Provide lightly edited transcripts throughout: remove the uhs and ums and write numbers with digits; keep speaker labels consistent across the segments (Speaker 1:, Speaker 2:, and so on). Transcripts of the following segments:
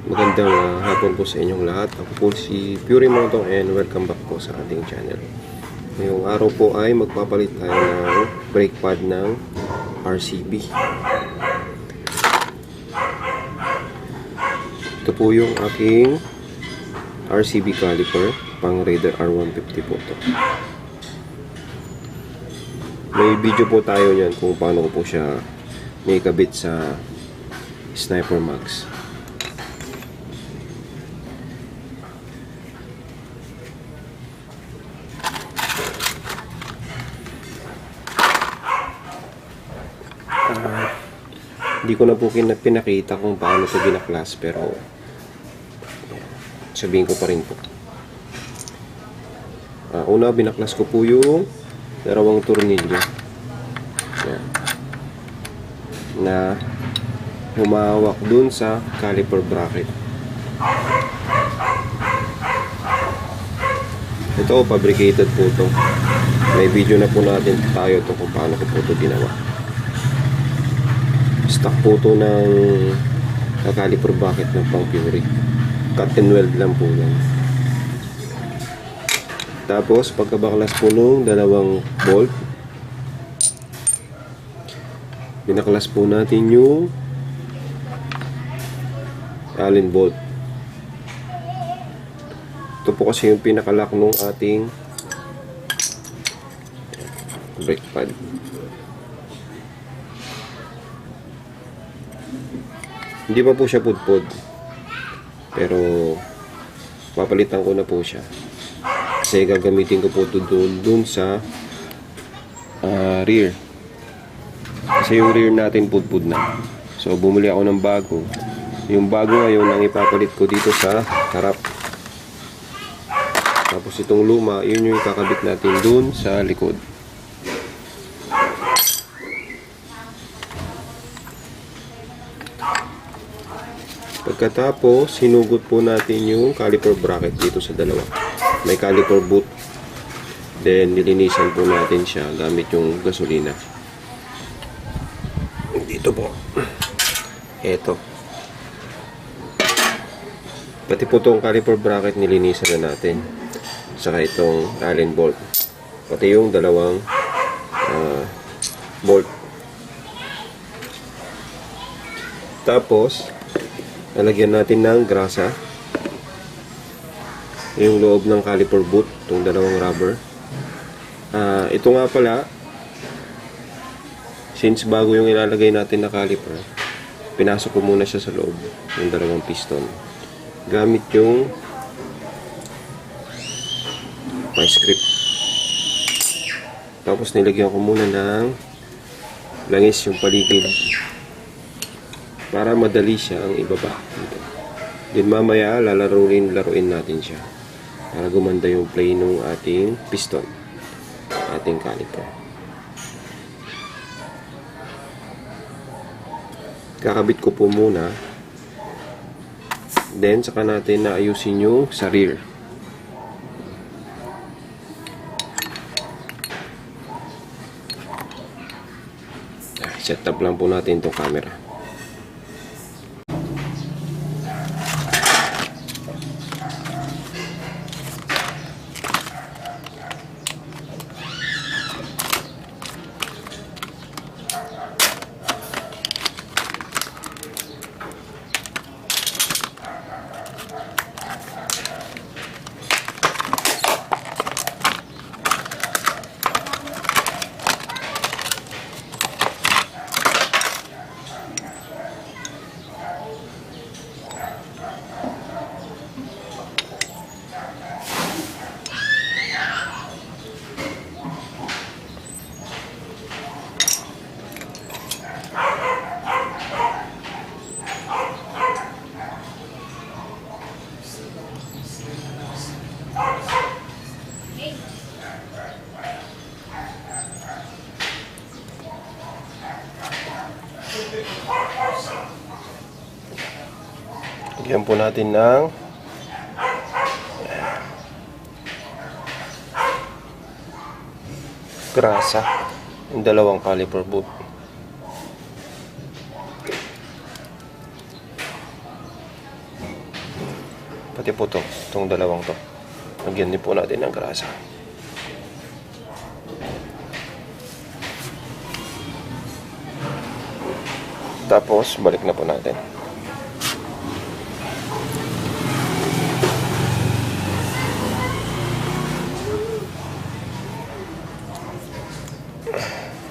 Speaker 1: Magandang hapon po sa inyong lahat. Ako po si Fury Moto and welcome back po sa ating channel. Ngayong araw po ay magpapalit tayo ng brake pad ng RCB. Ito po yung aking RCB caliper, pang Raider R150 po ito. May video po tayo niyan kung paano ko po siya may kabit sa Sniper Max. Hindi ko na po pinakita kung paano ito binaklas, pero sabihin ko pa rin po. Una, binaklas ko po yung dalawang tornilyo. Yan. Na humawak dun sa caliper bracket. Ito, fabricated po ito. May video na po natin tayo ito kung paano ko po ito ginawa. Stock po ito ng caliper bracket ng pang Fury. Cut and weld lang po yan. Tapos pagkabaklas po nung dalawang bolt, binaklas po natin yung Allen bolt. Ito po kasi yung pinakalock nung ating brake pad. Hindi pa po siya pudpud, pero papalitan ko na po siya kasi gagamitin ko po ito dun sa rear, kasi yung rear natin pudpud na. So bumili ako ng bago. Yung bago ngayon ang ipapalit ko dito sa harap. Tapos itong luma, yun yung ikakabit natin dun sa likod. Pagkatapos, hinugot po natin yung caliper bracket dito sa dalawa. May caliper boot. Then, nilinisan po natin siya gamit yung gasolina. Dito po. Eto. Pati po itong caliper bracket nilinisan na natin. Saka itong Allen bolt. Pati yung dalawang bolt. Tapos, lalagyan natin ng grasa yung loob ng caliper boot, itong dalawang rubber. Ito nga pala, since bago yung ilalagay natin na caliper, pinasok ko muna siya sa loob, yung dalawang piston, gamit yung vice grip. Tapos nilagyan ko muna ng langis yung paligid para madali siya ang ibaba dito. Then mamaya laruin natin siya para gumanda yung play ng ating piston, ating caliper. Kakabit ko po muna, then saka natin naayusin yung sa rear. Set up lang po natin itong camera. Lagyan po natin ng grasa yung dalawang caliper boot. importante po to, itong dalawang to. Lagyan din po natin ng grasa. Tapos, balik na po natin.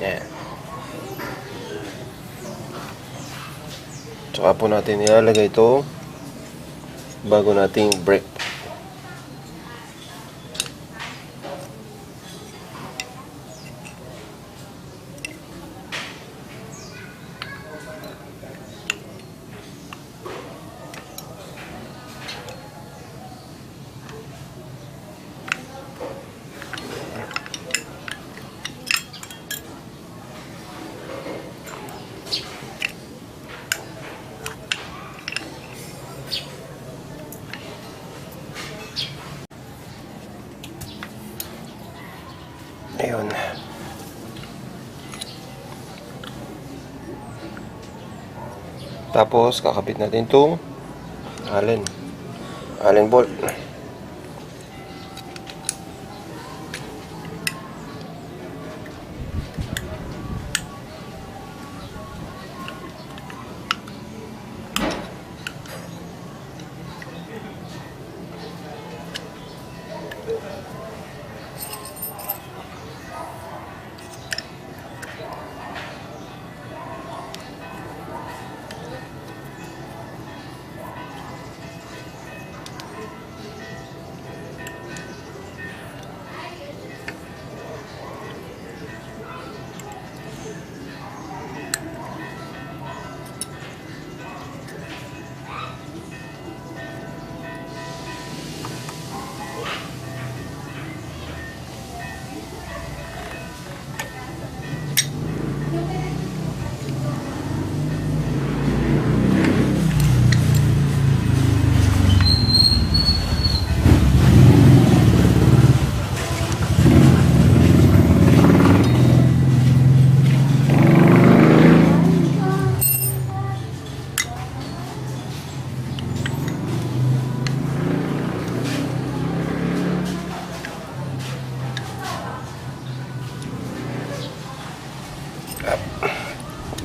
Speaker 1: Yan. Tsaka po natin ilalagay ito bago nating break. Ayun. Tapos, kakabit natin itong Allen bolt.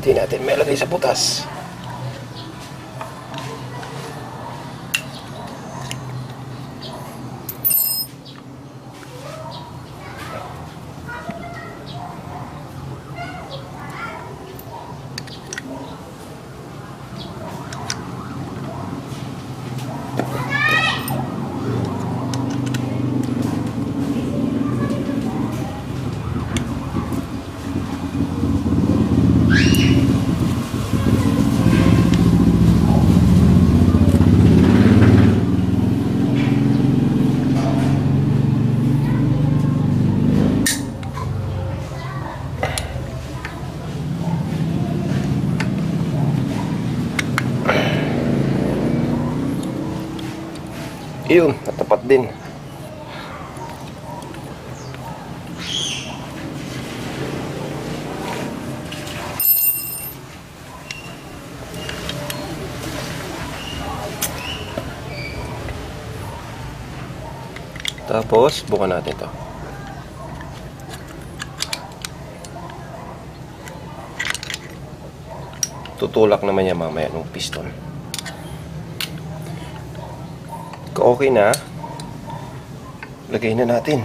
Speaker 1: Hindi natin may lagay sa butas. Iyon, natapat din. Tapos, bukan natin to. Tutulak naman yan mamaya ng piston. Okay na, lagay na natin.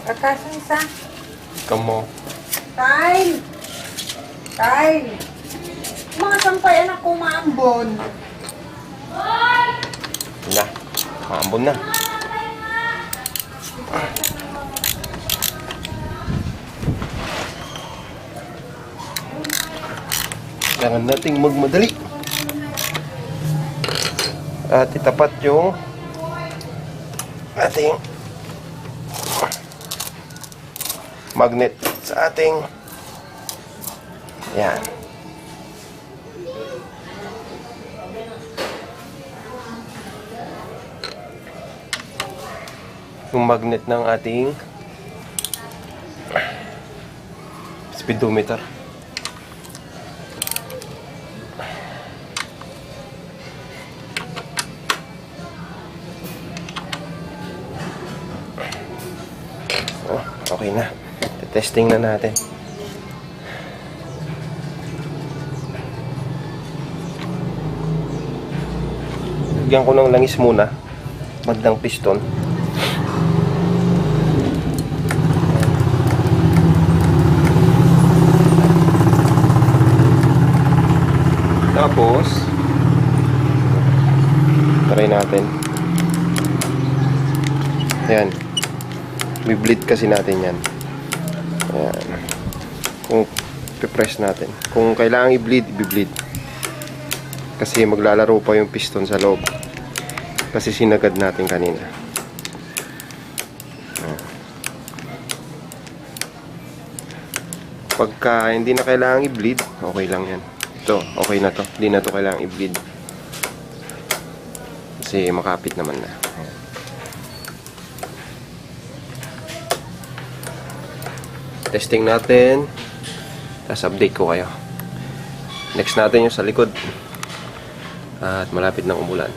Speaker 2: Akasan sa
Speaker 1: Kamo.
Speaker 2: Kyle! Kyle! Mga sampay anak ko maambon.
Speaker 1: Na. Maambon na. Kailangan nating magmadali. At itapat yung ating magnet sa ating yan. Yung magnet ng ating speedometer. Oh, okay na. Testing na natin. Lagyan ko ng langis muna. Bandang piston. Tapos try natin. Ayan. Bi-bleed kasi natin yan. Ayan. Kung pipress natin. Kung kailangan i-bleed, i-bleed. Kasi maglalaro pa yung piston sa loob. Kasi sinagad natin kanina. Ayan. Pagka hindi na kailangan i-bleed, okay lang yan. Ito, okay na to. Hindi na to kailangan i-bleed. Kasi makapit naman na. Ayan. Testing natin. Tapos update ko kayo. Next natin yung sa likod. At malapit ng umulan.